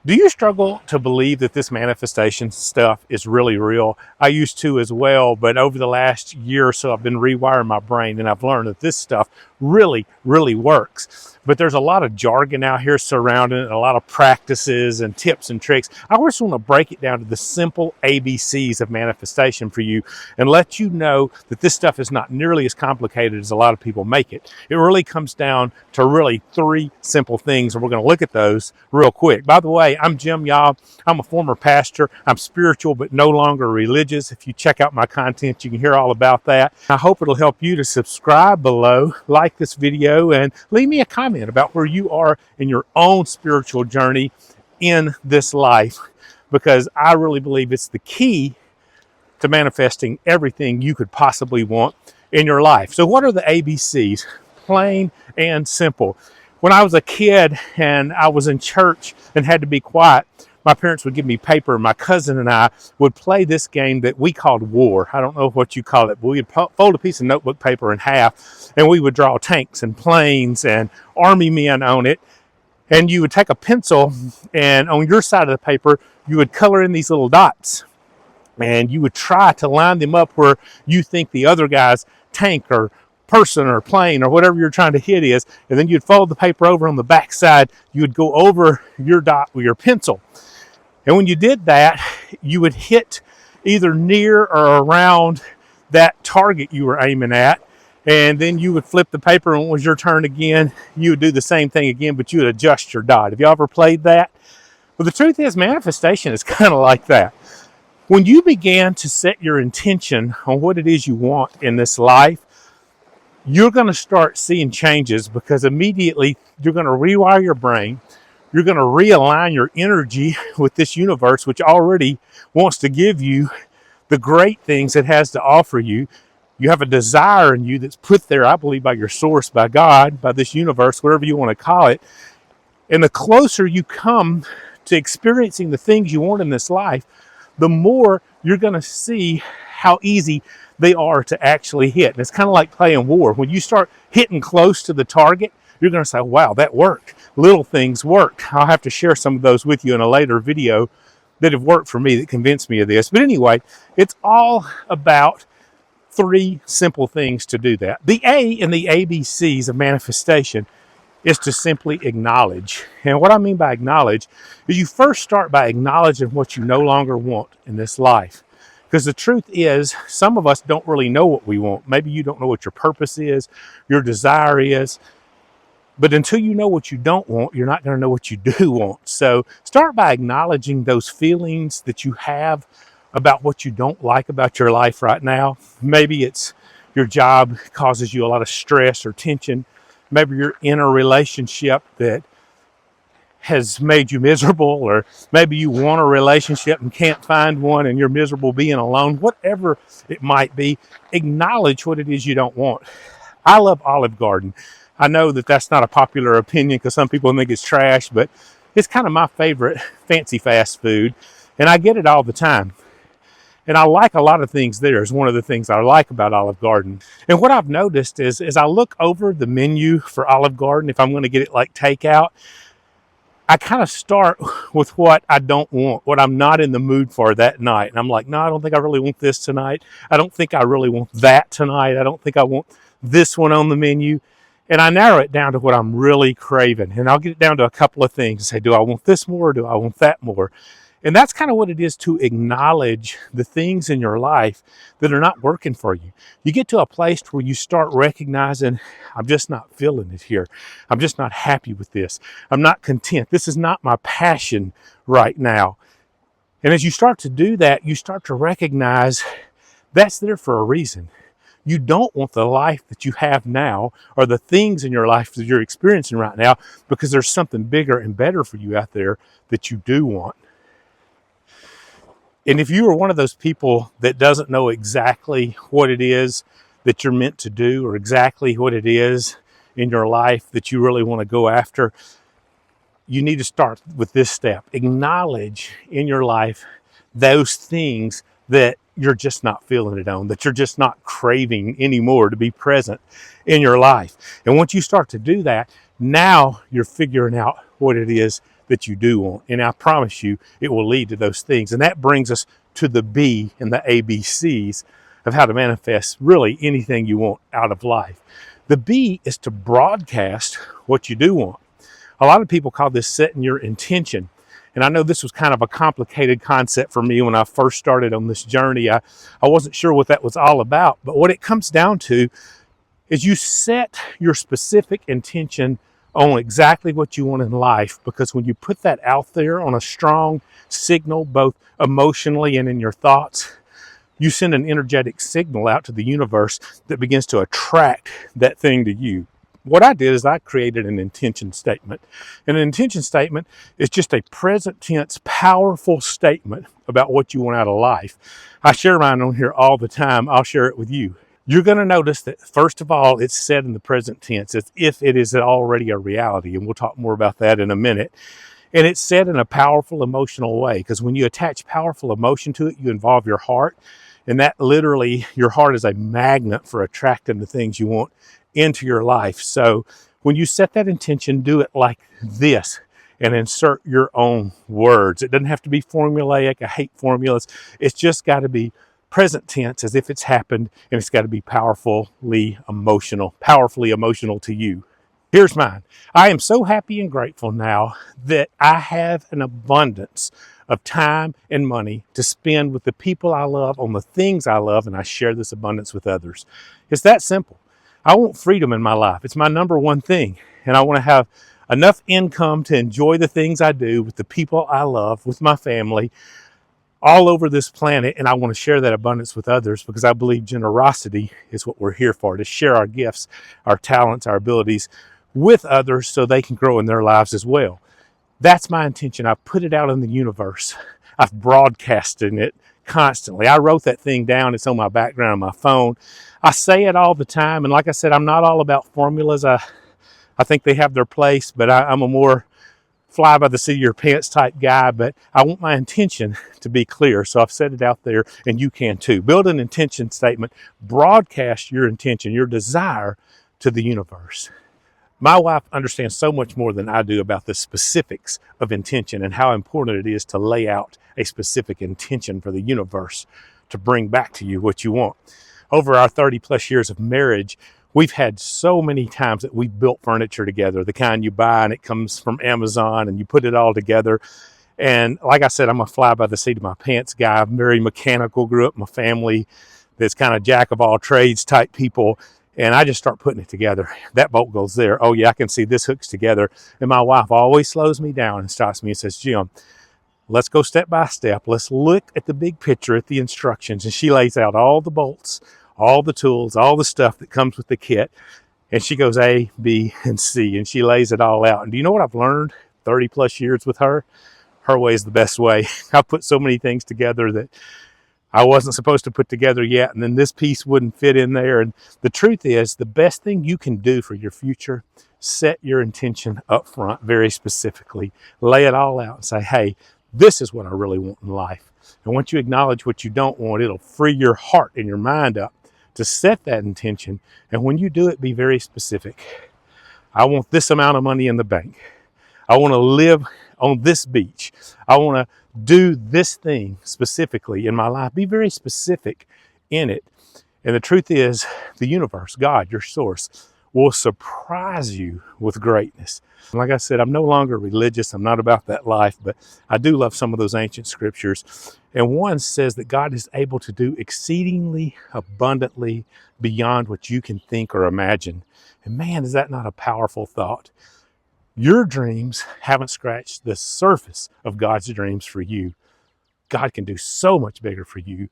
Do you struggle to believe that this manifestation stuff is really real? I used to as well, but over the last year or so, I've been rewiring my brain and I've learned that this stuff really works. But there's a lot of jargon out here surrounding it, a lot of practices and tips and tricks. I just want to break it down to the simple ABCs of manifestation for you and let you know that this stuff is not nearly as complicated as a lot of people make it. It really comes down to really three simple things, and we're going to look at those real quick. By the way, I'm Jim, y'all. I'm a former pastor. I'm spiritual, but no longer religious. If you check out my content, you can hear all about that. I hope it'll help you to subscribe below, like this video, and leave me a comment about where you are in your own spiritual journey in this life, because I really believe it's the key to manifesting everything you could possibly want in your life. So what are the ABCs? Plain and simple. When I was a kid and I was in church and had to be quiet, my parents would give me paper. My cousin and I would play this game that we called war. I don't know what you call it, but we'd fold a piece of notebook paper in half and we would draw tanks and planes and army men on it. And you would take a pencil and on your side of the paper, you would color in these little dots. And you would try to line them up where you think the other guy's tank or person or plane or whatever you're trying to hit is, and then you'd fold the paper over on the back side. You would go over your dot with your pencil, and when you did that, you would hit either near or around that target you were aiming at, and then you would flip the paper, and when it was your turn again, you would do the same thing again, but you would adjust your dot. Have you ever played that? Well, the truth is, manifestation is kind of like that. When you began to set your intention on what it is you want in this life, you're going to start seeing changes, because immediately you're going to rewire your brain. You're going to realign your energy with this universe, which already wants to give you the great things it has to offer you. You have a desire in you that's put there, I believe, by your source, by God, by this universe, whatever you want to call it. And the closer you come to experiencing the things you want in this life, the more you're going to see how easy they are to actually hit. And it's kind of like playing war. When you start hitting close to the target, you're going to say, wow, that worked. Little things worked. I'll have to share some of those with you in a later video that have worked for me, that convinced me of this. But anyway, it's all about three simple things to do that. The A in the ABCs of manifestation is to simply acknowledge. And what I mean by acknowledge is you first start by acknowledging what you no longer want in this life. Because the truth is, some of us don't really know what we want. Maybe you don't know what your purpose is, your desire is. But until you know what you don't want, you're not going to know what you do want. So start by acknowledging those feelings that you have about what you don't like about your life right now. Maybe it's your job causes you a lot of stress or tension. Maybe you're in a relationship that has made you miserable, or maybe you want a relationship and can't find one and you're miserable being alone. Whatever it might be, acknowledge what it is you don't want. I love Olive Garden. I know that that's not a popular opinion because some people think it's trash, but it's kind of my favorite fancy fast food, and I get it all the time. And I like a lot of things there. Is one of the things I like about Olive Garden. And what I've noticed is, as I look over the menu for Olive Garden, if I'm going to get it like takeout, I kind of start with what I don't want, what I'm not in the mood for that night. And I'm like, no, I don't think I really want this tonight. I don't think I really want that tonight. I don't think I want this one on the menu. And I narrow it down to what I'm really craving. And I'll get it down to a couple of things and say, do I want this more or do I want that more? And that's kind of what it is to acknowledge the things in your life that are not working for you. You get to a place where you start recognizing, I'm just not feeling it here. I'm just not happy with this. I'm not content. This is not my passion right now. And as you start to do that, you start to recognize that's there for a reason. You don't want the life that you have now or the things in your life that you're experiencing right now, because there's something bigger and better for you out there that you do want. And if you are one of those people that doesn't know exactly what it is that you're meant to do, or exactly what it is in your life that you really want to go after, you need to start with this step. Acknowledge in your life those things that you're just not feeling it on, that you're just not craving anymore to be present in your life. And once you start to do that, now you're figuring out what it is that you do want. And I promise you, it will lead to those things. And that brings us to the B and the ABCs of how to manifest really anything you want out of life. The B is to broadcast what you do want. A lot of people call this setting your intention. And I know this was kind of a complicated concept for me when I first started on this journey. I wasn't sure what that was all about. But what it comes down to is you set your specific intention on exactly what you want in life, because when you put that out there on a strong signal, both emotionally and in your thoughts, you send an energetic signal out to the universe that begins to attract that thing to you. What I did is I created an intention statement. And an intention statement is just a present tense, powerful statement about what you want out of life. I share mine on here all the time. I'll share it with you. You're going to notice that, first of all, it's said in the present tense as if it is already a reality. And we'll talk more about that in a minute. And it's said in a powerful emotional way, because when you attach powerful emotion to it, you involve your heart. And that literally, your heart is a magnet for attracting the things you want into your life. So when you set that intention, do it like this and insert your own words. It doesn't have to be formulaic. I hate formulas. It's just got to be present tense as if it's happened, and it's got to be powerfully emotional to you. Here's mine. I am so happy and grateful now that I have an abundance of time and money to spend with the people I love on the things I love, and I share this abundance with others. It's that simple. I want freedom in my life. It's my number one thing. And I want to have enough income to enjoy the things I do with the people I love, with my family, all over this planet. And I want to share that abundance with others, because I believe generosity is what we're here for, to share our gifts, our talents, our abilities with others so they can grow in their lives as well. That's my intention. I've put it out in the universe. I've broadcasted it constantly. I wrote that thing down. It's on my background on my phone. I say it all the time. And like I said, I'm not all about formulas. I think they have their place, but I'm a more fly by the seat of your pants type guy. But I want my intention to be clear. So I've said it out there, and you can too. Build an intention statement. Broadcast your intention, your desire to the universe. My wife understands so much more than I do about the specifics of intention and how important it is to lay out a specific intention for the universe to bring back to you what you want. Over our 30 plus years of marriage, we've had so many times that we've built furniture together, the kind you buy and it comes from Amazon and you put it all together. And like I said, I'm a fly by the seat of my pants guy. I'm very mechanical, grew up in a family that's kind of jack of all trades type people. And I just start putting it together. That bolt goes there. Oh yeah, I can see this hooks together. And my wife always slows me down and stops me and says, Jim, let's go step by step. Let's look at the big picture, at the instructions. And she lays out all the bolts, all the tools, all the stuff that comes with the kit. And she goes A, B, and C, and she lays it all out. And do you know what I've learned 30 plus years with her? Her way is the best way. I put so many things together that I wasn't supposed to put together yet, and then this piece wouldn't fit in there. And the truth is, the best thing you can do for your future, set your intention up front very specifically. Lay it all out and say, hey, this is what I really want in life. And once you acknowledge what you don't want, it'll free your heart and your mind up to set that intention. And when you do it, be very specific. I want this amount of money in the bank. I want to live on this beach. I want to do this thing specifically in my life. Be very specific in it. And the truth is, the universe, God, your source, will surprise you with greatness. Like I said, I'm no longer religious. I'm not about that life, but I do love some of those ancient scriptures. And one says that God is able to do exceedingly abundantly beyond what you can think or imagine. And man, is that not a powerful thought? Your dreams haven't scratched the surface of God's dreams for you. God can do so much bigger for you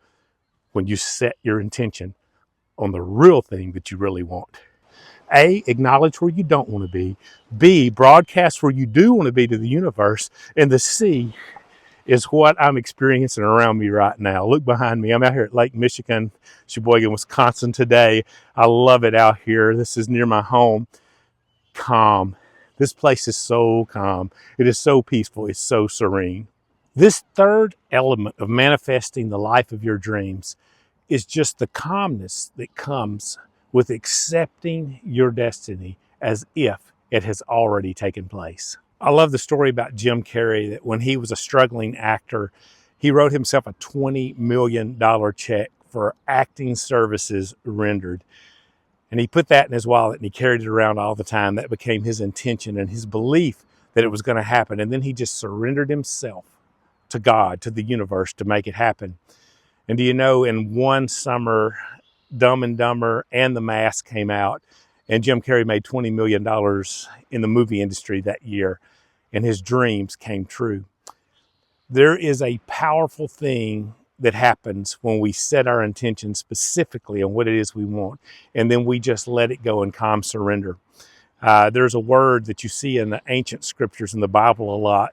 when you set your intention on the real thing that you really want. A, acknowledge where you don't want to be. B, broadcast where you do want to be to the universe. And the C is what I'm experiencing around me right now. Look behind me. I'm out here at Lake Michigan, Sheboygan, Wisconsin today. I love it out here. This is near my home. Calm. This place is so calm. It is so peaceful. It's so serene. This third element of manifesting the life of your dreams is just the calmness that comes with accepting your destiny as if it has already taken place. I love the story about Jim Carrey, that when he was a struggling actor, he wrote himself a $20 million check for acting services rendered. And he put that in his wallet and he carried it around all the time. That became his intention and his belief that it was going to happen. And then he just surrendered himself to God, to the universe, to make it happen. And do you know, in one summer, Dumb and Dumber and The Mask came out, and Jim Carrey made $20 million in the movie industry that year, and his dreams came true. There is a powerful thing that happens when we set our intention specifically on what it is we want, and then we just let it go in calm surrender. There's a word that you see in the ancient scriptures in the Bible a lot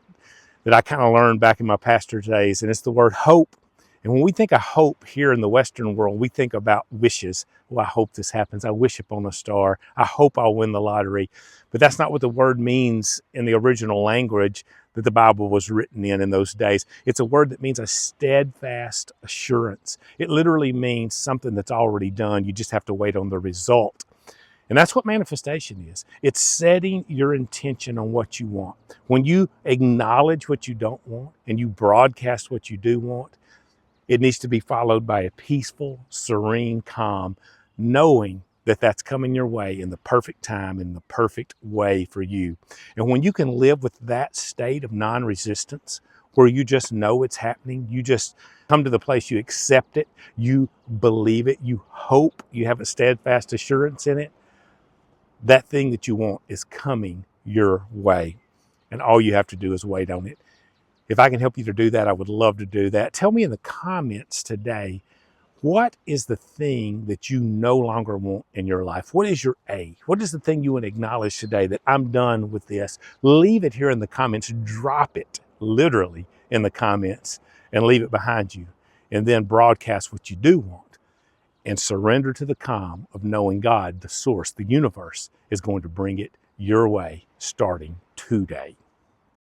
that I kind of learned back in my pastor days, and it's the word hope. And when we think of hope here in the Western world, we think about wishes. Well, I hope this happens. I wish upon a star. I hope I'll win the lottery. But that's not what the word means in the original language that the Bible was written in those days. It's a word that means a steadfast assurance. It literally means something that's already done. You just have to wait on the result. And that's what manifestation is. It's setting your intention on what you want. When you acknowledge what you don't want and you broadcast what you do want, it needs to be followed by a peaceful, serene calm, knowing that that's coming your way in the perfect time, in the perfect way for you. And when you can live with that state of non-resistance, where you just know it's happening, you just come to the place you accept it, you believe it, you hope, you have a steadfast assurance in it, that thing that you want is coming your way. And all you have to do is wait on it. If I can help you to do that, I would love to do that. Tell me in the comments today, what is the thing that you no longer want in your life? What is your A? What is the thing you want to acknowledge today that I'm done with this? Leave it here in the comments. Drop it literally in the comments and leave it behind you. And then broadcast what you do want and surrender to the calm of knowing God, the source, the universe, is going to bring it your way starting today.